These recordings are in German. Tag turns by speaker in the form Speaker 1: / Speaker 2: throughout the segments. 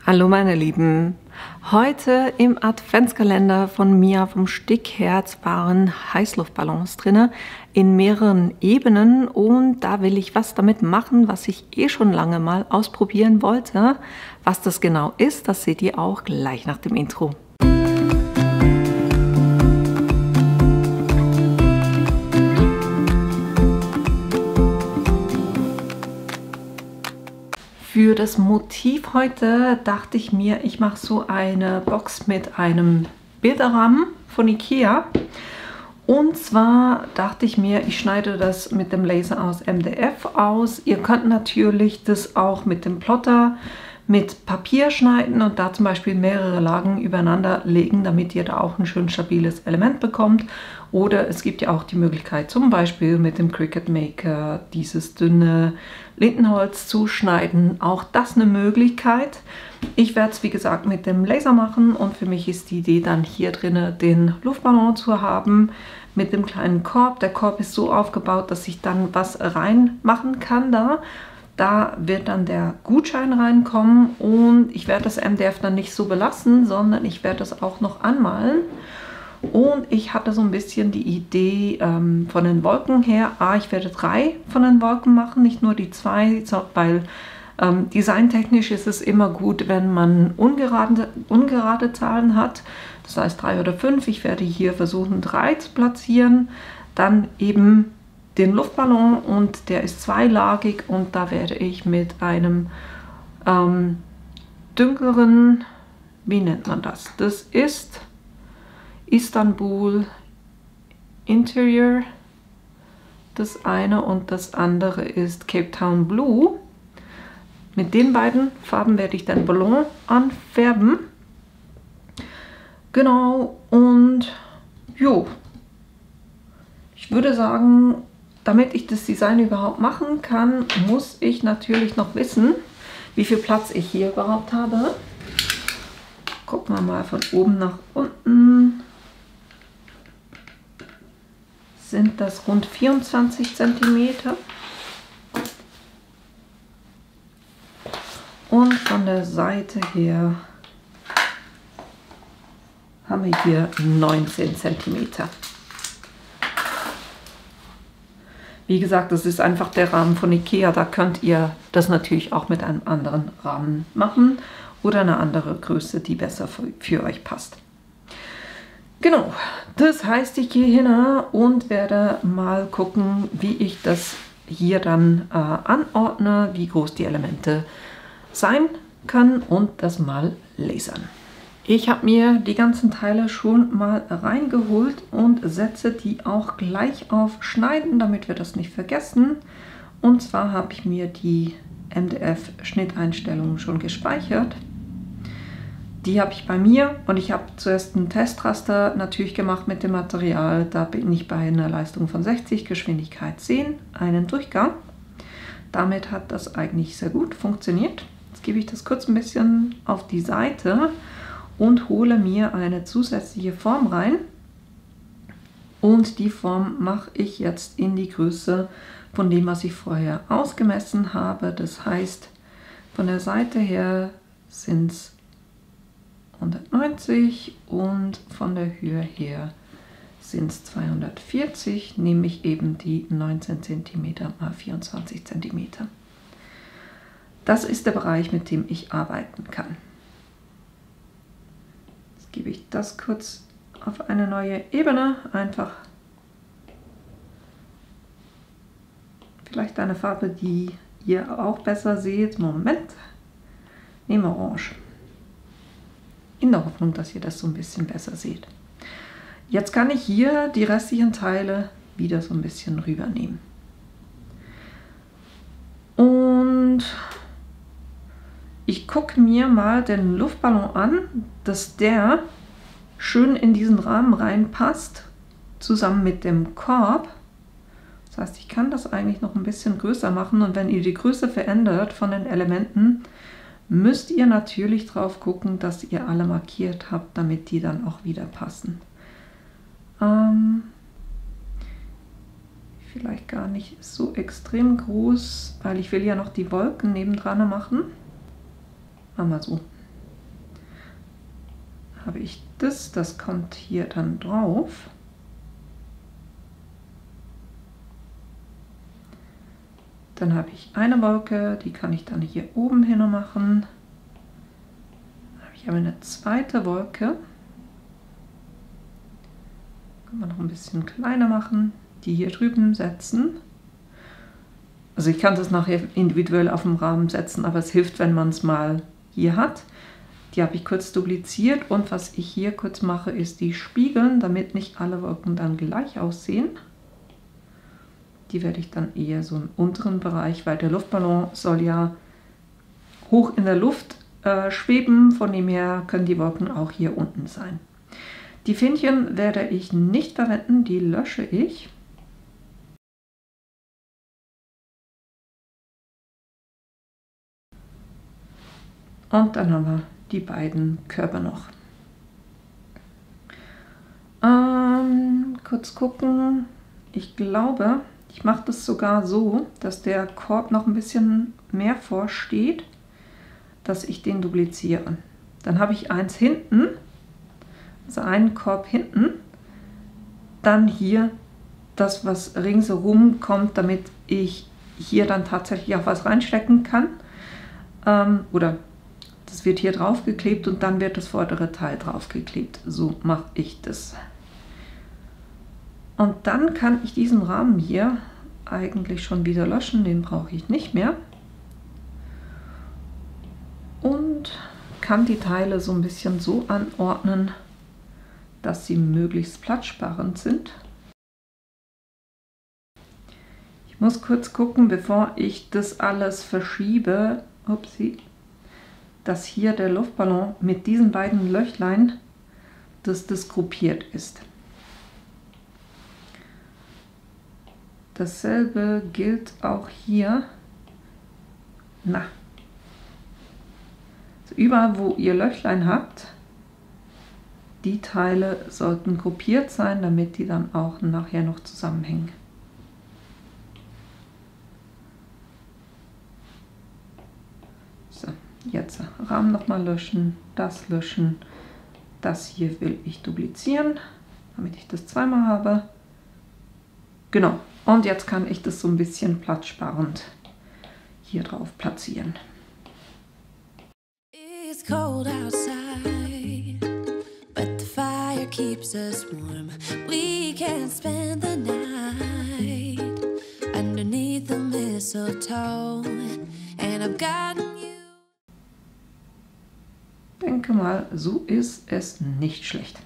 Speaker 1: Hallo meine Lieben, heute im Adventskalender von Mia vom Stickherz waren Heißluftballons drin in mehreren Ebenen und da will ich was damit machen, was ich schon lange mal ausprobieren wollte. Was das genau ist, das seht ihr auch gleich nach dem Intro. Für das Motiv heute dachte ich mir, ich mache so eine Box mit einem Bilderrahmen von Ikea. Und zwar dachte ich mir, ich schneide das mit dem Laser aus MDF aus. Ihr könnt natürlich das auch mit dem Plotter mit Papier schneiden und da zum Beispiel mehrere Lagen übereinander legen, damit ihr da auch ein schön stabiles Element bekommt. Oder es gibt ja auch die Möglichkeit, zum Beispiel mit dem Cricut Maker dieses dünne Lindenholz zu schneiden. Auch das eine Möglichkeit. Ich werde es wie gesagt mit dem Laser machen und für mich ist die Idee dann hier drinnen den Luftballon zu haben mit dem kleinen Korb. Der Korb ist so aufgebaut, dass ich dann was reinmachen kann da. Da wird dann der Gutschein reinkommen und ich werde das MDF dann nicht so belassen, sondern ich werde das auch noch anmalen. Und ich hatte so ein bisschen die Idee von den Wolken her, ich werde 3 von den Wolken machen, nicht nur die 2, weil designtechnisch ist es immer gut, wenn man ungerade Zahlen hat. Das heißt 3 oder 5. Ich werde hier versuchen 3 zu platzieren. Dann eben den Luftballon und der ist zweilagig und da werde ich mit einem dünkeren, wie nennt man das? Das ist Istanbul Interior, das eine, und das andere ist Cape Town Blue. Mit den beiden Farben werde ich den Ballon anfärben. Genau, und jo, ich würde sagen, damit ich das Design überhaupt machen kann, muss ich natürlich noch wissen, wie viel Platz ich hier überhaupt habe. Gucken wir mal von oben nach unten. Sind das rund 24 cm. Und von der Seite her haben wir hier 19 cm. Wie gesagt, das ist einfach der Rahmen von Ikea. Da könnt ihr das natürlich auch mit einem anderen Rahmen machen oder eine andere Größe, die besser für euch passt. Genau, das heißt, ich gehe hin und werde mal gucken, wie ich das hier dann anordne, wie groß die Elemente sein können und das mal lasern. Ich habe mir die ganzen Teile schon mal reingeholt und setze die auch gleich auf Schneiden, damit wir das nicht vergessen. Und zwar habe ich mir die MDF-Schnitteinstellungen schon gespeichert. Die habe ich bei mir und ich habe zuerst ein Testraster natürlich gemacht mit dem Material. Da bin ich bei einer Leistung von 60, Geschwindigkeit 10, einen Durchgang. Damit hat das eigentlich sehr gut funktioniert. Jetzt gebe ich das kurz ein bisschen auf die Seite und hole mir eine zusätzliche Form rein. Und die Form mache ich jetzt in die Größe von dem, was ich vorher ausgemessen habe. Das heißt, von der Seite her sind es 190 und von der Höhe her sind es 240, nämlich eben die 19 cm mal 24 cm. Das ist der Bereich, mit dem ich arbeiten kann. Jetzt gebe ich das kurz auf eine neue Ebene, einfach vielleicht eine Farbe, die ihr auch besser seht. Moment, nehmen wir Orange. In der Hoffnung, dass ihr das so ein bisschen besser seht. Jetzt kann ich hier die restlichen Teile wieder so ein bisschen rübernehmen. Und ich gucke mir mal den Luftballon an, dass der schön in diesen Rahmen reinpasst, zusammen mit dem Korb. Das heißt, ich kann das eigentlich noch ein bisschen größer machen und wenn ihr die Größe verändert von den Elementen, müsst ihr natürlich drauf gucken, dass ihr alle markiert habt, damit die dann auch wieder passen. Vielleicht gar nicht so extrem groß, weil ich will ja noch die Wolken nebendran machen. Machen wir so. habe ich das kommt hier dann drauf. Dann habe ich eine Wolke, die kann ich dann hier oben hin machen. Dann habe ich aber eine zweite Wolke. Kann man noch ein bisschen kleiner machen, die hier drüben setzen. Also ich kann das nachher individuell auf dem Rahmen setzen, aber es hilft, wenn man es mal hier hat. Die habe ich kurz dupliziert und was ich hier kurz mache, ist die spiegeln, damit nicht alle Wolken dann gleich aussehen. Die werde ich dann eher so im unteren Bereich, weil der Luftballon soll ja hoch in der Luft schweben, von dem her können die Wolken auch hier unten sein. Die Fähnchen werde ich nicht verwenden, die lösche ich. Und dann haben wir die beiden Körper noch. Kurz gucken. Ich glaube, ich mache das sogar so, dass der Korb noch ein bisschen mehr vorsteht, dass ich den dupliziere. Dann habe ich eins hinten, also einen Korb hinten, dann hier das, was ringsherum kommt, damit ich hier dann tatsächlich auch was reinstecken kann. Oder das wird hier drauf geklebt und dann wird das vordere Teil drauf geklebt. So mache ich das. Und dann kann ich diesen Rahmen hier eigentlich schon wieder löschen, den brauche ich nicht mehr. Und kann die Teile so ein bisschen so anordnen, dass sie möglichst platzsparend sind. Ich muss kurz gucken, bevor ich das alles verschiebe, upsie, dass hier der Luftballon mit diesen beiden Löchlein, dass das gruppiert ist. Dasselbe gilt auch hier. Na. Also überall, wo ihr Löchlein habt, die Teile sollten gruppiert sein, damit die dann auch nachher noch zusammenhängen. So, jetzt Rahmen nochmal löschen, das hier will ich duplizieren, damit ich das zweimal habe. Genau, und jetzt kann ich das so ein bisschen platzsparend hier drauf platzieren. It's cold outside, but the fire keeps us warm. We can spend the night underneath the mistletoe, and I've gotten you. Denke mal, so ist es nicht schlecht.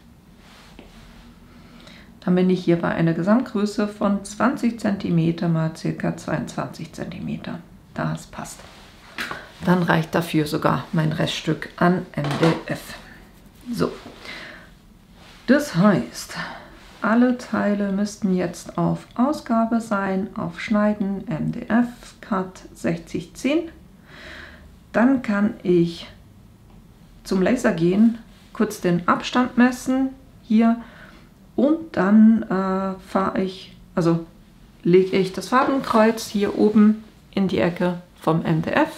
Speaker 1: Dann bin ich hier bei einer Gesamtgröße von 20 cm mal ca. 22 cm. Das passt. Dann reicht dafür sogar mein Reststück an MDF. So, das heißt, alle Teile müssten jetzt auf Ausgabe sein, auf Schneiden, MDF, Cut 6010. Dann kann ich zum Laser gehen, kurz den Abstand messen, hier. Und dann lege ich das Farbenkreuz hier oben in die Ecke vom MDF,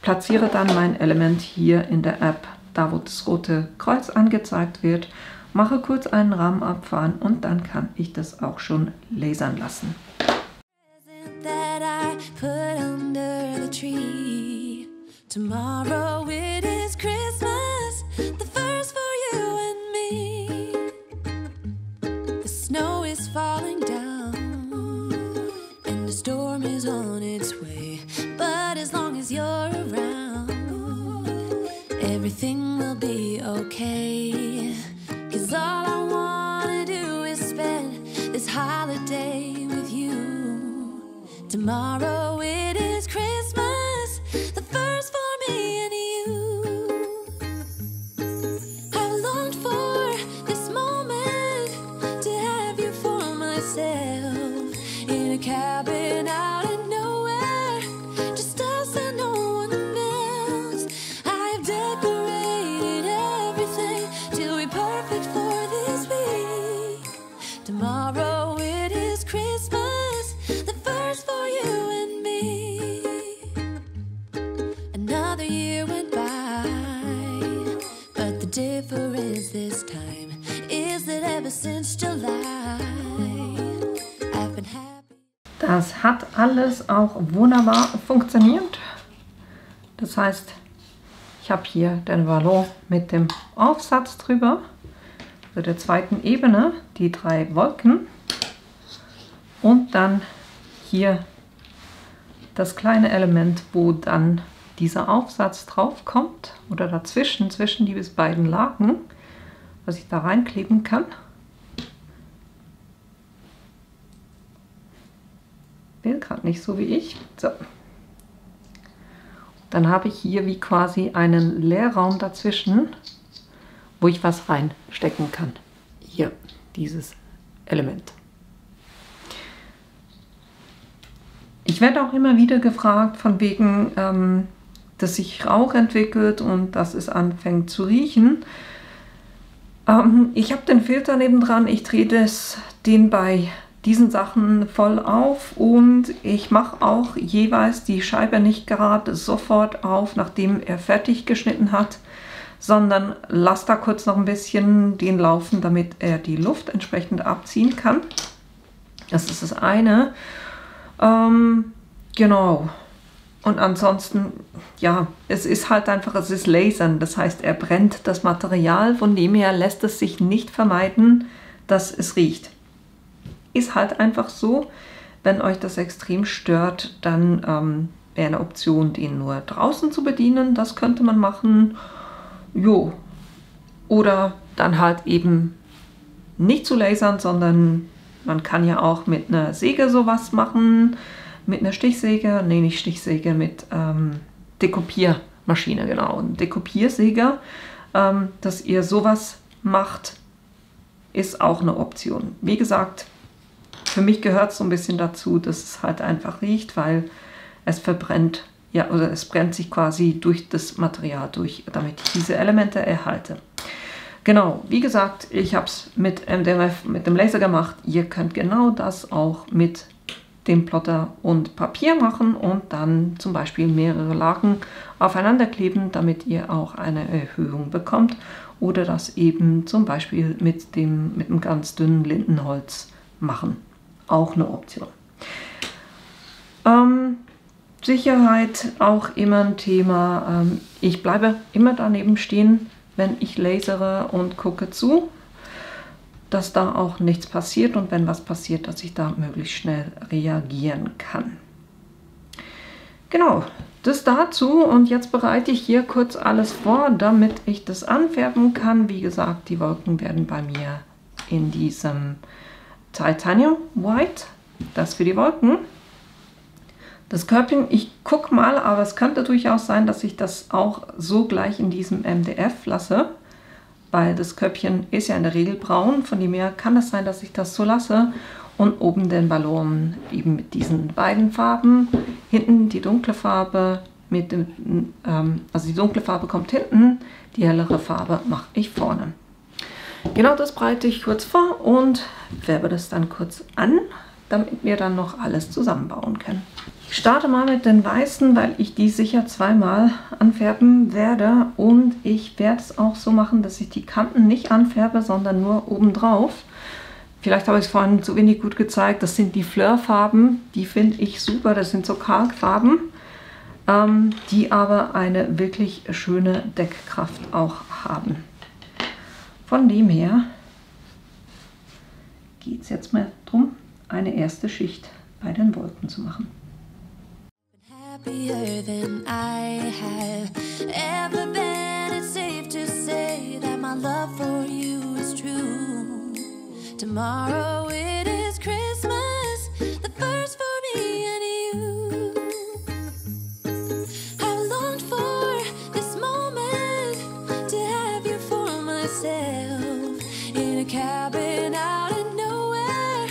Speaker 1: platziere dann mein Element hier in der App, da wo das rote Kreuz angezeigt wird, mache kurz einen Rahmen abfahren und dann kann ich das auch schon lasern lassen.
Speaker 2: Falling down and the storm is on its way, but as long as you're around, everything will be okay, 'cause all I wanna do is spend this holiday with you. Tomorrow it is Christmas, the first for me and you. I've longed for this moment to have you for myself in a cabin out of nowhere, just us and no one else. I've decorated everything to be perfect for this week. Tomorrow it is Christmas, the first for you and me. Another year went by, but the difference is this time? Is it ever since July? I've been happy.
Speaker 1: Das hat alles auch wunderbar funktioniert. Das heißt, ich habe hier den Ballon mit dem Aufsatz drüber, also der zweiten Ebene, die 3 Wolken und dann hier das kleine Element, wo dann dieser Aufsatz drauf kommt oder dazwischen, zwischen die beiden Lagen, was ich da reinkleben kann. Will gerade nicht so wie ich. So. Dann habe ich hier wie quasi einen Leerraum dazwischen, wo ich was reinstecken kann. Hier, dieses Element. Ich werde auch immer wieder gefragt, von wegen, dass sich Rauch entwickelt und dass es anfängt zu riechen. Ich habe den Filter nebendran, ich drehe den bei diesen Sachen voll auf und ich mache auch jeweils die Scheibe nicht gerade sofort auf, nachdem er fertig geschnitten hat, sondern lasse da kurz noch ein bisschen den laufen, damit er die Luft entsprechend abziehen kann. Das ist das eine. Genau. Und ansonsten, ja, es ist halt einfach, es ist Lasern. Das heißt, er brennt das Material, von dem her lässt es sich nicht vermeiden, dass es riecht. Ist halt einfach so. Wenn euch das extrem stört, dann wäre eine Option, den nur draußen zu bedienen. Das könnte man machen. Jo. Oder dann halt eben nicht zu lasern, sondern man kann ja auch mit einer Säge sowas machen. Mit einer Stichsäge, nee, nicht Stichsäge, mit Dekopiermaschine, genau. Ein Dekopiersäge, dass ihr sowas macht, ist auch eine Option. Wie gesagt, für mich gehört es so ein bisschen dazu, dass es halt einfach riecht, weil es verbrennt, ja, oder es brennt sich quasi durch das Material durch, damit ich diese Elemente erhalte. Genau, wie gesagt, ich habe es mit MDF, mit dem Laser gemacht. Ihr könnt genau das auch mit dem Plotter und Papier machen und dann zum Beispiel mehrere Lagen aufeinander kleben, damit ihr auch eine Erhöhung bekommt. Oder das eben zum Beispiel mit dem ganz dünnen Lindenholz machen. Auch eine Option. Sicherheit auch immer ein Thema. Ich bleibe immer daneben stehen, wenn ich lasere und gucke zu, dass da auch nichts passiert und wenn was passiert, dass ich da möglichst schnell reagieren kann. Genau, das dazu und jetzt bereite ich hier kurz alles vor, damit ich das anfärben kann. Wie gesagt, die Wolken werden bei mir in diesem Titanium White, das für die Wolken. Das Körbchen, ich gucke mal, aber es könnte durchaus sein, dass ich das auch so gleich in diesem MDF lasse, weil das Körbchen ist ja in der Regel braun, von dem her kann es sein, dass ich das so lasse und oben den Ballon eben mit diesen beiden Farben, hinten die dunkle Farbe, mit dem, also die dunkle Farbe kommt hinten, die hellere Farbe mache ich vorne. Genau das breite ich kurz vor und färbe das dann kurz an, damit wir dann noch alles zusammenbauen können. Ich starte mal mit den weißen, weil ich die sicher zweimal anfärben werde und ich werde es auch so machen, dass ich die Kanten nicht anfärbe, sondern nur obendrauf. Vielleicht habe ich es vorhin zu wenig gut gezeigt, das sind die Fleur-Farben, die finde ich super, das sind so Kalkfarben, die aber eine wirklich schöne Deckkraft auch haben. Von dem her geht es jetzt mal darum, eine erste Schicht bei den Wolken zu machen.
Speaker 2: Happier than I have ever been. It's safe to say that my love for you is true. Tomorrow it is Christmas, the first for me and you. I've longed for this moment to have you for myself in a cabin out in nowhere,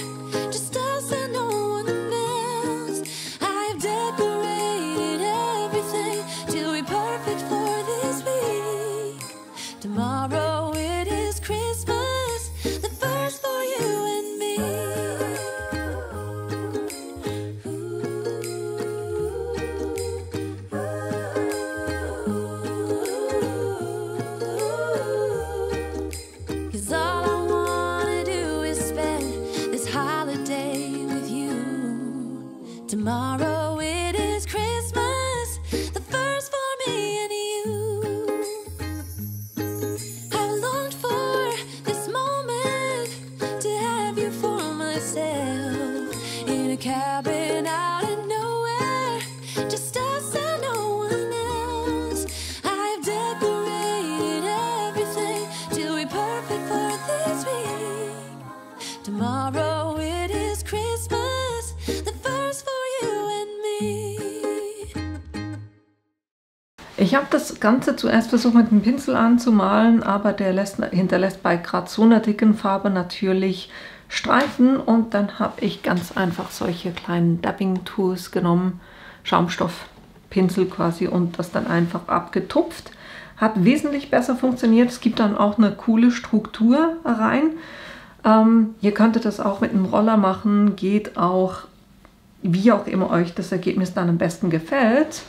Speaker 2: just us and no one else. I've decorated everything till we're perfect for this week. Tomorrow it is Christmas, the first for you and me.
Speaker 1: Ich habe das Ganze zuerst versucht mit dem Pinsel anzumalen, aber der hinterlässt bei gerade so einer dicken Farbe natürlich Streifen und dann habe ich ganz einfach solche kleinen Dabbing-Tools genommen, Schaumstoffpinsel quasi und das dann einfach abgetupft. Hat wesentlich besser funktioniert, es gibt dann auch eine coole Struktur rein. Ihr könntet das auch mit einem Roller machen, geht auch, wie auch immer euch das Ergebnis dann am besten gefällt.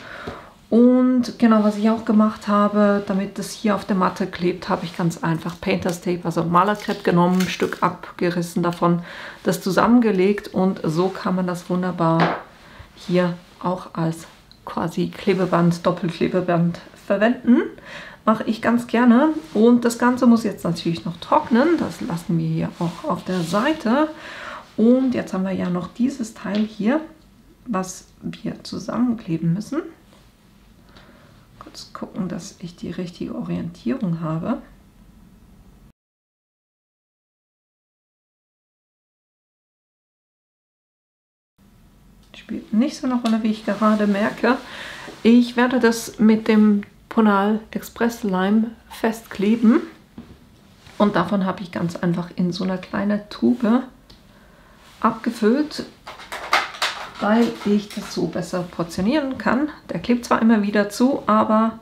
Speaker 1: Und genau, was ich auch gemacht habe, damit das hier auf der Matte klebt, habe ich ganz einfach Painter's Tape, also Malerkrepp genommen, ein Stück abgerissen davon, das zusammengelegt und so kann man das wunderbar hier auch als quasi Klebeband, Doppelklebeband verwenden. Mache ich ganz gerne und das Ganze muss jetzt natürlich noch trocknen, das lassen wir hier auch auf der Seite. Und jetzt haben wir ja noch dieses Teil hier, was wir zusammenkleben müssen. Kurz gucken, dass ich die richtige Orientierung habe. Spielt nicht so eine Rolle, wie ich gerade merke. Ich werde das mit dem Ponal Express Lime festkleben und davon habe ich ganz einfach in so einer kleinen Tube abgefüllt, weil ich das so besser portionieren kann. Der klebt zwar immer wieder zu, aber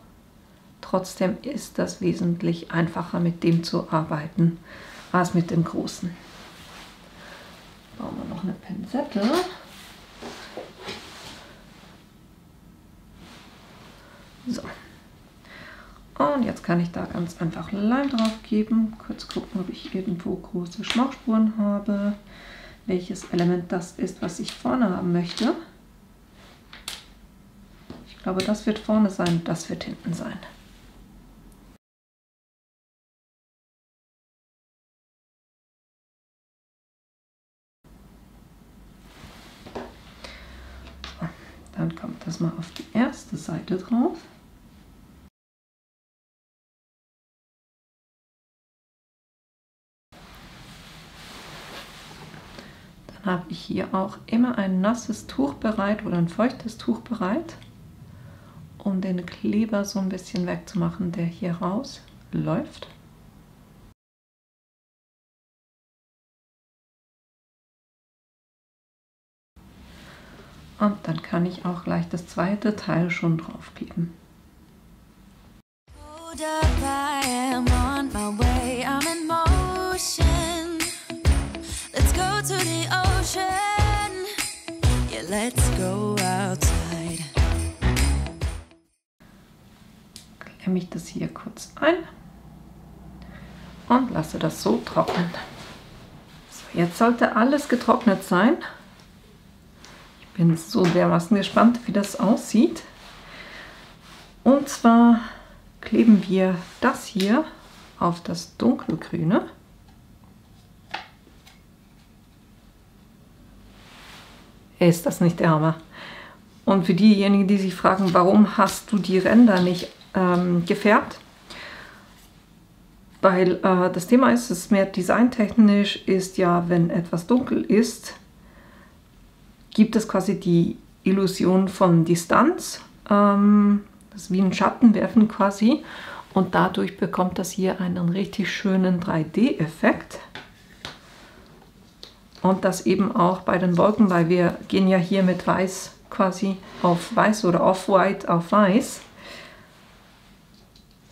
Speaker 1: trotzdem ist das wesentlich einfacher mit dem zu arbeiten als mit dem großen. Bauen wir noch eine Pinzette. So. Und jetzt kann ich da ganz einfach Leim drauf geben. Kurz gucken, ob ich irgendwo große Schmauchspuren habe. Welches Element das ist, was ich vorne haben möchte. Ich glaube, das wird vorne sein, das wird hinten sein. So, dann kommt das mal auf die erste Seite drauf. Habe ich hier auch immer ein nasses Tuch bereit oder ein feuchtes Tuch bereit, um den Kleber so ein bisschen wegzumachen, der hier rausläuft. Und dann kann ich auch gleich das zweite Teil schon draufkleben.
Speaker 2: Hold up, I am on my way, I'm in motion. Let's go to the ocean. Yeah, let's go outside.
Speaker 1: Klemme ich das hier kurz ein und lasse das so trocknen. So, jetzt sollte alles getrocknet sein. Ich bin so dermaßen gespannt, wie das aussieht. Und zwar kleben wir das hier auf das dunkelgrüne. Ist das nicht der Hammer? Und für diejenigen, die sich fragen, warum hast du die Ränder nicht gefärbt? Weil das Thema ist, es ist mehr designtechnisch, ist ja, wenn etwas dunkel ist, gibt es quasi die Illusion von Distanz. Das ist wie ein Schattenwerfen quasi. Und dadurch bekommt das hier einen richtig schönen 3D-Effekt. Und das eben auch bei den Wolken, weil wir gehen ja hier mit Weiß quasi auf Weiß oder Off-White auf Weiß.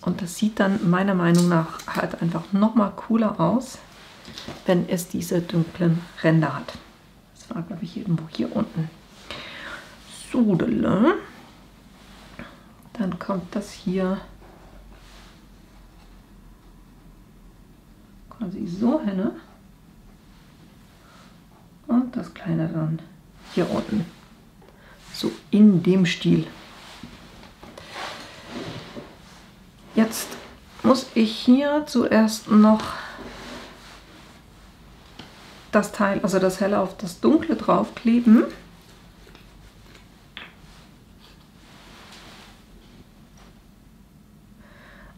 Speaker 1: Und das sieht dann meiner Meinung nach halt einfach nochmal cooler aus, wenn es diese dunklen Ränder hat. Das war, glaube ich, irgendwo hier unten. So, dann kommt das hier quasi so hin. Und das kleine dann hier unten. So in dem Stil. Jetzt muss ich hier zuerst noch das Teil, also das Helle auf das Dunkle draufkleben.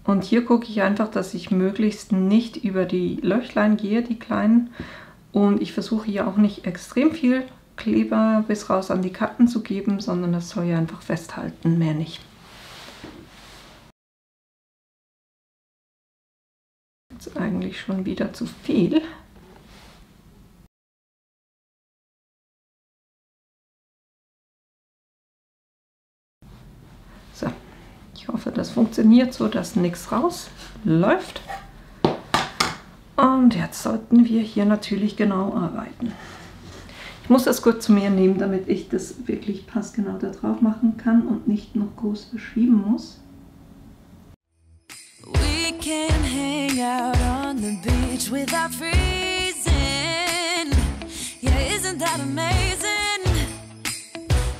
Speaker 1: Und hier gucke ich einfach, dass ich möglichst nicht über die Löchlein gehe, die kleinen. Und ich versuche hier auch nicht extrem viel Kleber bis raus an die Kanten zu geben, sondern das soll ja einfach festhalten, mehr nicht. Jetzt eigentlich schon wieder zu viel. So, ich hoffe, das funktioniert so, dass nichts rausläuft. Und jetzt sollten wir hier natürlich genau arbeiten. Ich muss das kurz zu mir nehmen, damit ich das wirklich passgenau da drauf machen kann und nicht noch groß verschieben muss.
Speaker 2: We can hang out on the beach without freezing. Yeah, isn't that amazing?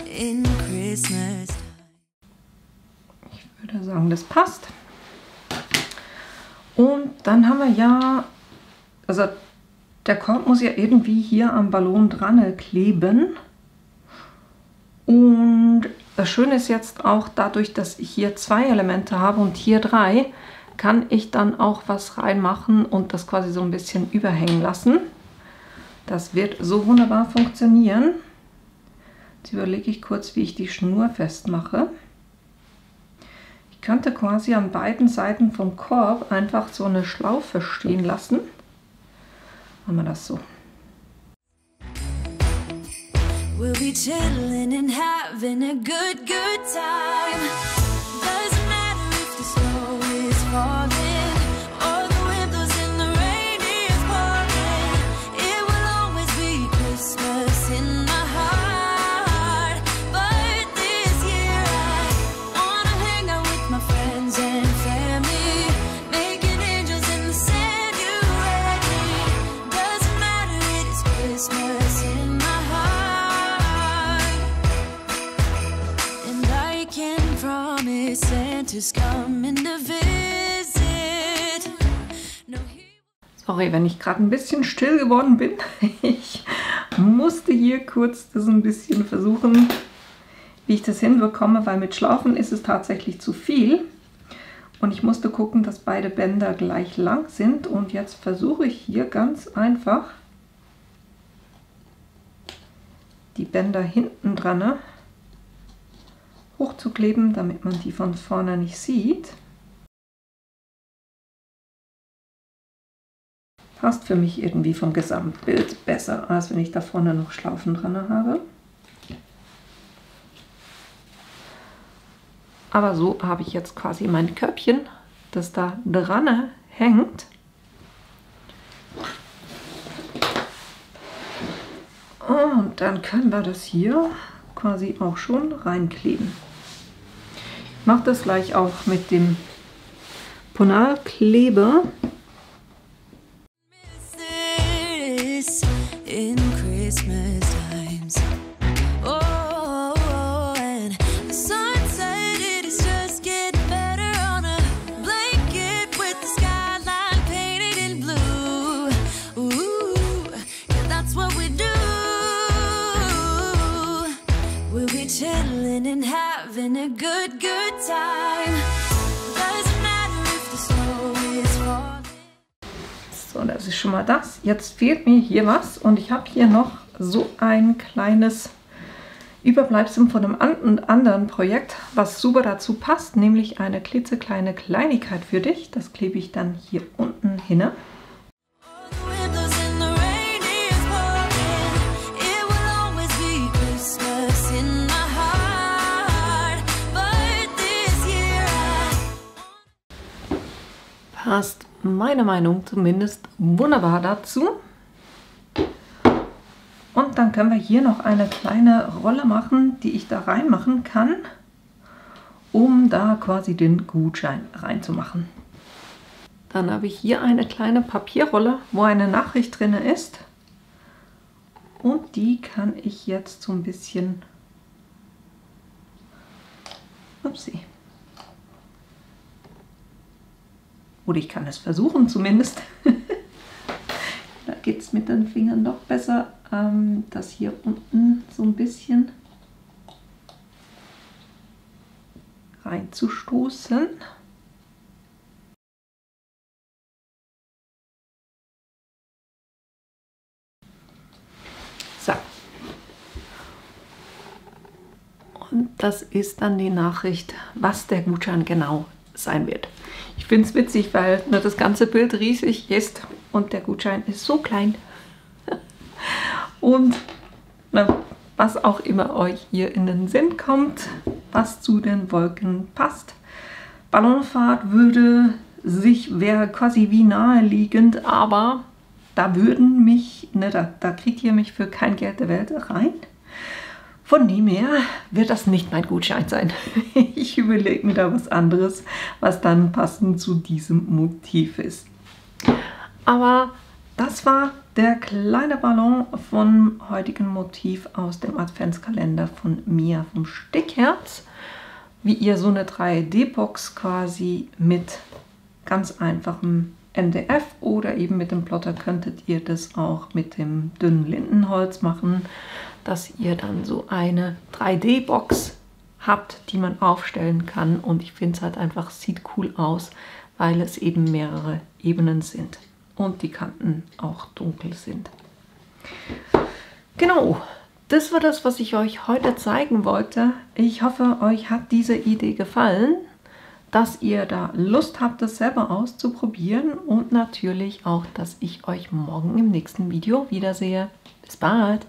Speaker 2: In Christmas.
Speaker 1: Ich würde sagen, das passt. Und dann haben wir ja, also der Korb muss ja irgendwie hier am Ballon dran kleben. Und das Schöne ist jetzt auch, dadurch, dass ich hier 2 Elemente habe und hier 3, kann ich dann auch was reinmachen und das quasi so ein bisschen überhängen lassen. Das wird so wunderbar funktionieren. Jetzt überlege ich kurz, wie ich die Schnur festmache. Ich könnte quasi an beiden Seiten vom Korb einfach so eine Schlaufe stehen lassen. Machen wir das so.
Speaker 2: We'll be chilling and having a good time. Doesn't matter if the snow is falling or the wind blows and the rain is pouring. It will always be Christmas in my heart. But this year I wanna hang out with my friends and family, making angels in the sand. You and me. Doesn't matter, it is Christmas in my heart. And I can promise Santa's coming to visit. No,
Speaker 1: Sorry, wenn ich gerade ein bisschen still geworden bin. Ich musste hier kurz das ein bisschen versuchen, wie ich das hinbekomme, weil mit Schlaufen ist es tatsächlich zu viel. Und ich musste gucken, dass beide Bänder gleich lang sind. Und jetzt versuche ich hier ganz einfach die Bänder hinten dran hochzukleben, damit man die von vorne nicht sieht. Passt für mich irgendwie vom Gesamtbild besser, als wenn ich da vorne noch Schlaufen dran habe. Aber so habe ich jetzt quasi mein Körbchen, das da dran hängt. Und dann können wir das hier quasi auch schon reinkleben. Ich mache das gleich auch mit dem Ponalkleber.
Speaker 2: miss this in Christmas times. Oh, and the sunset, it is just getting better on a blanket with the skyline painted in blue. Ooh, yeah, that's what we do. We'll be chilling and having a good time. Doesn't matter if the snow is falling.
Speaker 1: So, das ist schon mal das. Jetzt fehlt mir hier was und ich habe hier noch so ein kleines Überbleibsel von einem anderen Projekt, was super dazu passt, nämlich eine klitzekleine Kleinigkeit für dich. Das klebe ich dann hier unten hin.
Speaker 2: The windows and the rain is pouring. It will always be Christmas in my heart. But this year
Speaker 1: Passt meiner Meinung zumindest wunderbar dazu. Und dann können wir hier noch eine kleine Rolle machen, die ich da reinmachen kann, um da quasi den Gutschein reinzumachen. Dann habe ich hier eine kleine Papierrolle, wo eine Nachricht drin ist. Und die kann ich jetzt so ein bisschen... Upsi. Oder ich kann es versuchen zumindest. Da geht es mit den Fingern doch besser, das hier unten so ein bisschen reinzustoßen. So. Und das ist dann die Nachricht, was der Gutschein genau sein wird. Ich finde es witzig, weil das ganze Bild riesig ist und der Gutschein ist so klein. Und was auch immer euch hier in den Sinn kommt, was zu den Wolken passt. Ballonfahrt wäre quasi wie naheliegend, aber da würden mich, da kriegt ihr mich für kein Geld der Welt rein. Von dem her wird das nicht mein Gutschein sein. Ich überlege mir da was anderes, was dann passend zu diesem Motiv ist. Aber das war der kleine Ballon vom heutigen Motiv aus dem Adventskalender von Mia vom Stickherz. Wie ihr so eine 3D-Box quasi mit ganz einfachem MDF oder eben mit dem Plotter könntet ihr das auch mit dem dünnen Lindenholz machen, dass ihr dann so eine 3D-Box habt, die man aufstellen kann. Und ich finde es halt einfach, sieht cool aus, weil es eben mehrere Ebenen sind und die Kanten auch dunkel sind. Genau, das war das, was ich euch heute zeigen wollte. Ich hoffe, euch hat diese Idee gefallen, dass ihr da Lust habt, das selber auszuprobieren und natürlich auch, dass ich euch morgen im nächsten Video wiedersehe. Bis bald!